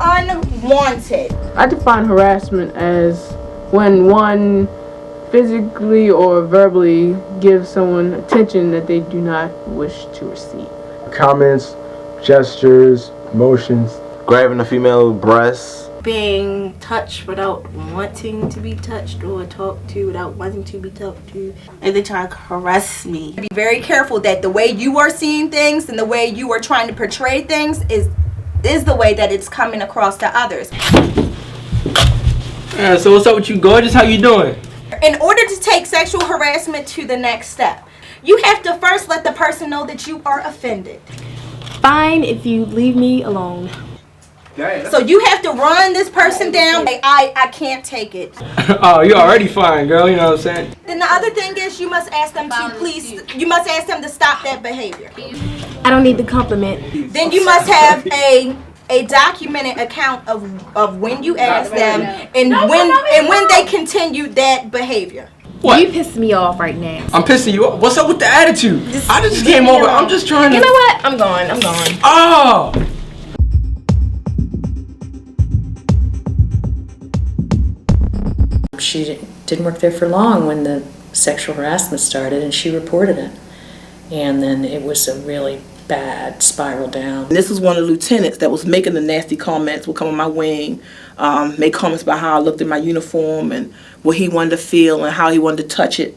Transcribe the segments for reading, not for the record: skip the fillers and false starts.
unwanted. I define harassment as when one physically or verbally gives someone attention that they do not wish to receive. Comments, gestures, motions. Grabbing a female breast. Being touched without wanting to be touched, or talked to without wanting to be talked to. And they try to harass me. Be very careful that the way you are seeing things and the way you are trying to portray things is the way that it's coming across to others. So what's up with you, gorgeous? How you doing? In order to take sexual harassment to the next step, you have to first let the person know that you are offended. Fine if you leave me alone. So you have to run this person down. Like, I can't take it. Oh, you're already fine, girl. You know what I'm saying? Then the other thing is you must ask them to you must ask them to stop that behavior. I don't need the compliment. Then you must have a documented account of when you asked them and when they continued that behavior. What? You pissing me off right now. I'm pissing you off. What's up with the attitude? I just came over. I'm just trying to. You know what? I'm going. Oh! She didn't work there for long when the sexual harassment started, and she reported it. And then it was a really bad spiral down. This was one of the lieutenants that was making the nasty comments, would come on my wing, make comments about how I looked in my uniform and what he wanted to feel and how he wanted to touch it.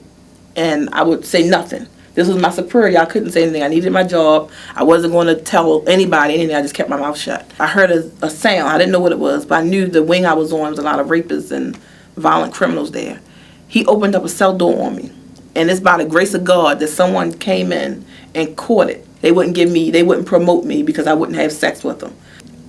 And I would say nothing. This was my superior. I couldn't say anything. I needed my job. I wasn't going to tell anybody anything. I just kept my mouth shut. I heard a sound. I didn't know what it was, but I knew the wing I was on was a lot of rapists and violent criminals there. He opened up a cell door on me. And it's by the grace of God that someone came in and caught it. They wouldn't promote me because I wouldn't have sex with them.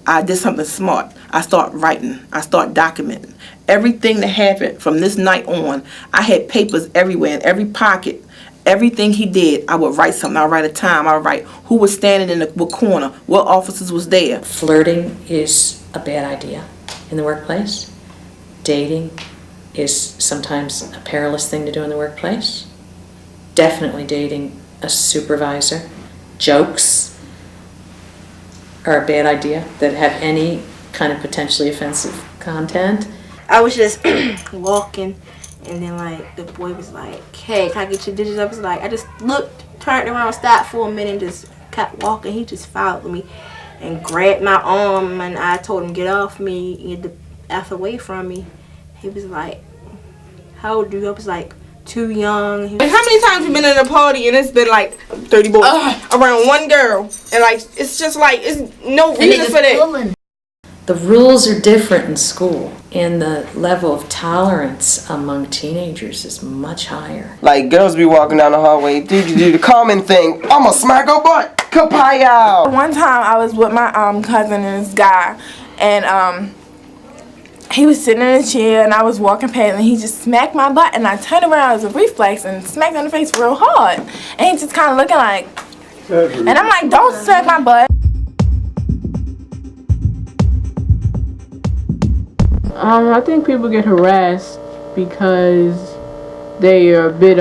I did something smart. I start writing. I start documenting. Everything that happened from this night on, I had papers everywhere, in every pocket. Everything he did, I would write something. I would write a time. I would write who was standing in what corner, what officers was there. Flirting is a bad idea in the workplace. Dating is sometimes a perilous thing to do in the workplace. Definitely dating a supervisor. Jokes are a bad idea that have any kind of potentially offensive content. I was just walking, and then like the boy was like, "Hey, can I get your digits?" I was like, I just looked, turned around, stopped for a minute, and just kept walking. He just followed me and grabbed my arm, and I told him, "Get off me, get the F away from me." He was like, "How old are you?" I was like, "Too young." Like, how many times you been in a party and it's been like 30 boys around one girl, and like it's just like it's no reason for that. The rules are different in school, and the level of tolerance among teenagers is much higher. Like, girls be walking down the hallway, dude, you do the common thing, I'ma smack her butt, kapaya! One time I was with my cousin and this guy, and he was sitting in a chair and I was walking past and he just smacked my butt, and I turned around as a reflex and smacked him in the face real hard. And he just kind of looking like, and I'm like, don't smack my butt. I think people get harassed because they are a bit,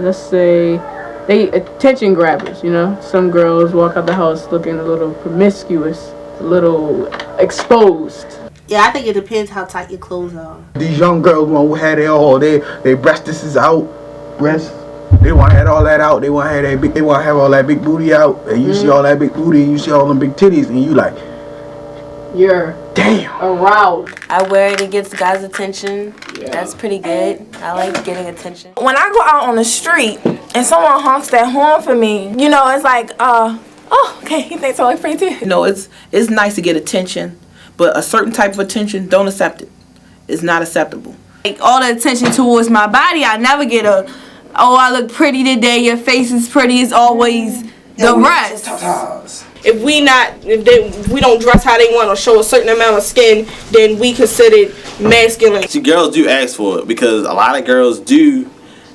let's say, they attention grabbers, you know? Some girls walk out the house looking a little promiscuous, a little exposed. Yeah, I think it depends how tight your clothes are. These young girls want to have their breasts is out, breasts. They want to have all that out. They want to have all that big booty out. And you see all that big booty, and you see all them big titties, and you like, You're damn, aroused. I wear it, it gets guys' attention. Yeah. That's pretty good. I like getting attention. When I go out on the street and someone honks that horn for me, you know, it's like, oh, okay, he thinks I look pretty too. You know, it's nice to get attention, but a certain type of attention, don't accept it. It's not acceptable. Like, all the attention towards my body, I never get oh, I look pretty today, your face is pretty. It's always the rest. If we don't dress how they want or show a certain amount of skin, then we considered masculine. See, girls do ask for it because a lot of girls do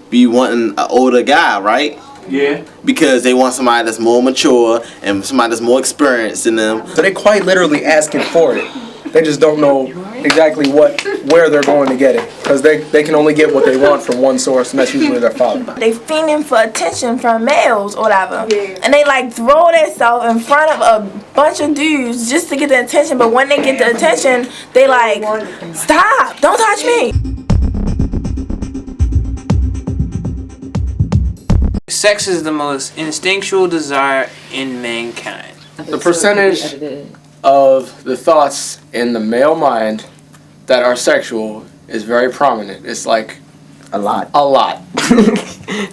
be wanting an older guy, right? Yeah. Because they want somebody that's more mature and somebody that's more experienced than them. So they quite literally asking for it. They just don't know exactly what where they're going to get it, because they can only get what they want from one source, and that's usually their father. They fiending for attention from males or whatever. Yeah. And they like throw themselves in front of a bunch of dudes just to get the attention. But when they get the attention, they like, stop, don't touch me. Sex is the most instinctual desire in mankind. The percentage of the thoughts in the male mind that are sexual is very prominent. It's like a lot. A lot.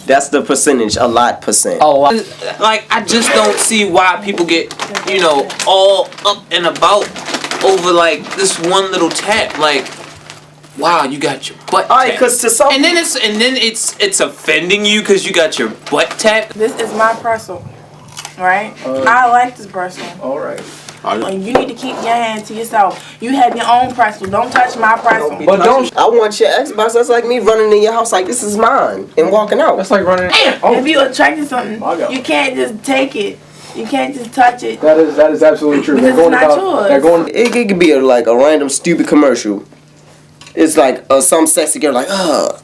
That's the percentage. A lot percent. A lot. Like, I just don't see why people get, you know, all up and about over like this one little tap. Like, wow, you got your butt tapped. Cause to some and then it's offending you because you got your butt tapped. This is my bristle, right? I like this bristle. All right. And you need to keep your hand to yourself. You have your own bristle. Don't touch my bristle. But don't. I want your Xbox. That's like me running in your house like this is mine and walking out. That's like running. If you attracted to something, you can't just take it. You can't just touch it. That is absolutely true. Because it's not yours. It could be like a random stupid commercial. It's like some sexy girl like,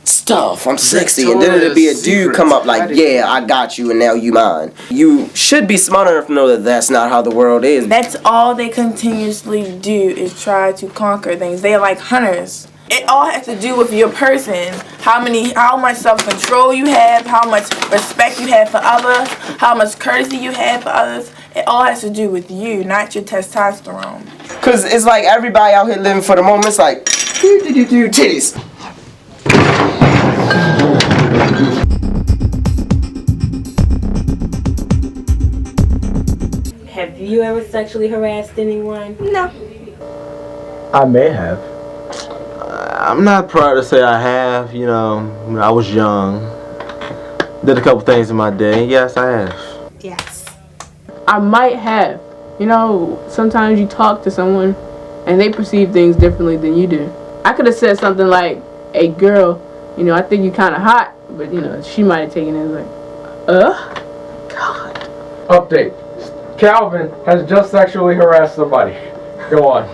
stuff, I'm sexy. And then it'll be a dude come up like, yeah, I got you and now you mine. You should be smart enough to know that that's not how the world is. That's all they continuously do is try to conquer things. They're like hunters. It all has to do with your person. How much self-control you have, how much respect you have for others, how much courtesy you have for others. It all has to do with you, not your testosterone. Cause it's like everybody out here living for the moment. It's like, titties. Have you ever sexually harassed anyone? No. I may have. I'm not proud to say I have. You know, when I was young, did a couple things in my day. Yes, I have. Yes. I might have. You know, sometimes you talk to someone and they perceive things differently than you do. I could have said something like, hey girl, you know, I think you kind of hot, but you know, she might have taken it like, God. Update. Calvin has just sexually harassed somebody. Go on.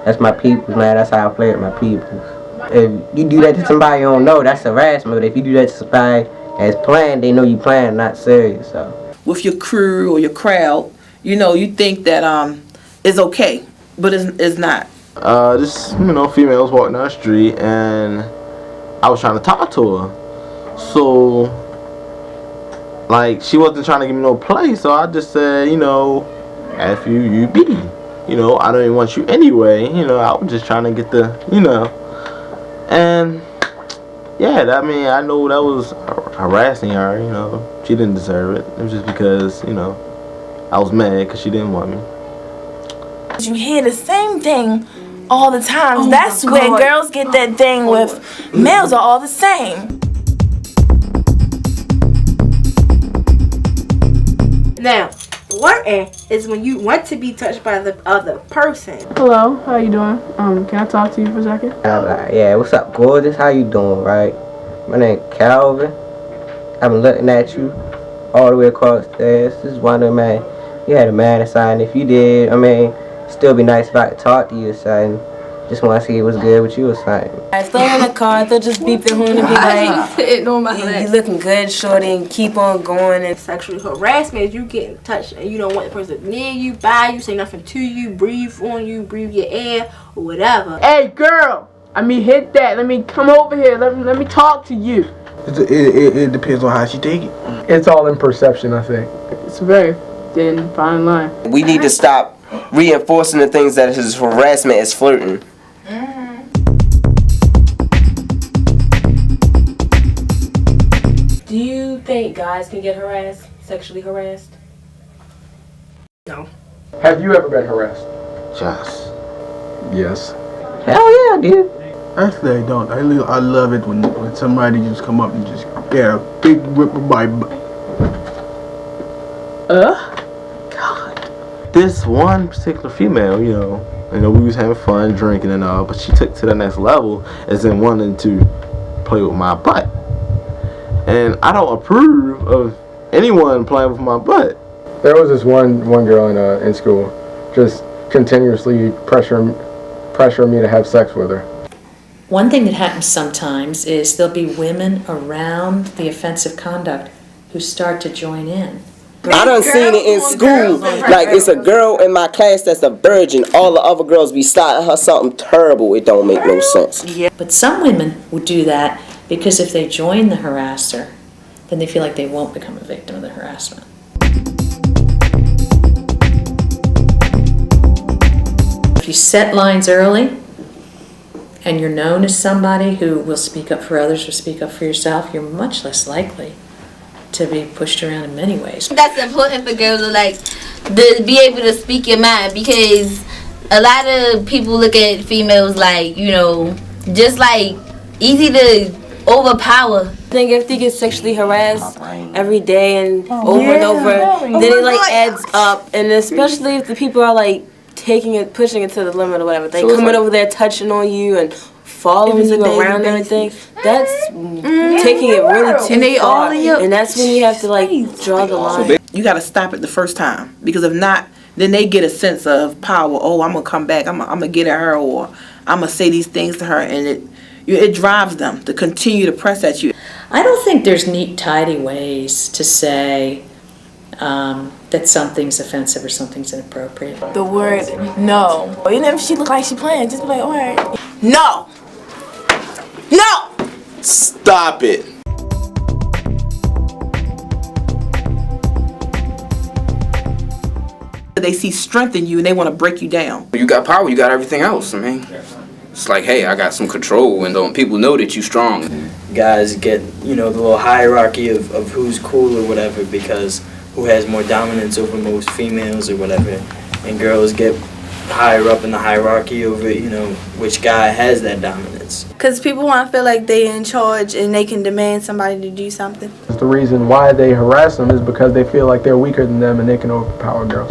That's my peoples, man. That's how I play with my peoples. If you do that to somebody you don't know, that's harassment. But if you do that to somebody that's playing, they know you playing, not serious. So with your crew or your crowd, you know, you think that it's okay, but it's not. This, you know, female was walking down the street and I was trying to talk to her. So, like, she wasn't trying to give me no play, so I just said, you know, F you, you be. You know, I don't even want you anyway. You know, I was just trying to get the, you know. And, yeah, I mean, I know that was harassing her, you know. She didn't deserve it. It was just because, you know, I was mad because she didn't want me. You hear the same thing all the time. That's where girls get that thing with males are all the same. Now, flirting is when you want to be touched by the other person. Hello, how you doing? Can I talk to you for a second? I'm like, yeah, what's up, gorgeous? How you doing, right? My name Calvin. I've been looking at you all the way across the stairs. Just wondering, man, you had a man sign. If you did, I mean, still be nice if I could talk to you or something. Just want to see what's good with you or something. If they're in the car, they'll just beep their horn and be like, you looking good, shorty, and keep on going. And sexual harassment is you getting touched and you don't want the person near you, by you, say nothing to you, breathe on you, breathe your air, or whatever. Hey, girl! I mean, hit that. Let me come over here. Let me talk to you. It depends on how she take it. It's all in perception, I think. It's a very thin, fine line. We need to stop reinforcing the things that is harassment as flirting. do you think guys can get harassed, sexually harassed? No. Have you ever been harassed? Yes. Hell yeah, dude. Actually, I don't. I love it when somebody just come up and just get a big whip of my butt. God. This one particular female, you know, we was having fun drinking and all, but she took to the next level as in wanting to play with my butt. And I don't approve of anyone playing with my butt. There was this one girl in school, just continuously pressure me to have sex with her. One thing that happens sometimes is there'll be women around the offensive conduct who start to join in. I done seen it in school. Like, it's a girl in my class that's a virgin. All the other girls be starting her something terrible. It don't make no sense. But some women will do that because if they join the harasser, then they feel like they won't become a victim of the harassment. If you set lines early, and you're known as somebody who will speak up for others or speak up for yourself, you're much less likely to be pushed around in many ways. That's important for girls to be able to speak your mind, because a lot of people look at females like, just like easy to overpower. I think if they get sexually harassed every day and over and over, then it adds up, and especially if the people are pushing it to the limit or whatever. They coming over there touching on you and following you around and everything. That's taking it really too far. And that's when you have to draw the line. You got to stop it the first time, because if not, then they get a sense of power. Oh, I'm gonna come back. I'm gonna get at her, or I'm gonna say these things to her, and it drives them to continue to press at you. I don't think there's neat, tidy ways to say that something's offensive or something's inappropriate. The word no. Even if she look like she playing, just be like, all right. No. No. Stop it. They see strength in you and they want to break you down. You got power, you got everything else. I mean, it's like, hey, I got some control, and people know that you strong. Guys get, the little hierarchy of who's cool or whatever, because who has more dominance over most females or whatever, and girls get higher up in the hierarchy over, which guy has that dominance. Because people want to feel like they're in charge and they can demand somebody to do something. The reason why they harass them is because they feel like they're weaker than them and they can overpower girls.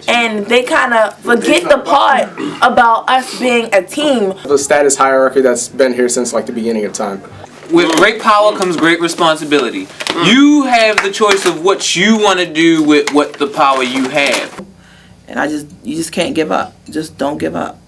And they kind of forget the part about us being a team. The status hierarchy that's been here since the beginning of time. With great power comes great responsibility. You have the choice of what you want to do with what the power you have. And you just can't give up. Just don't give up.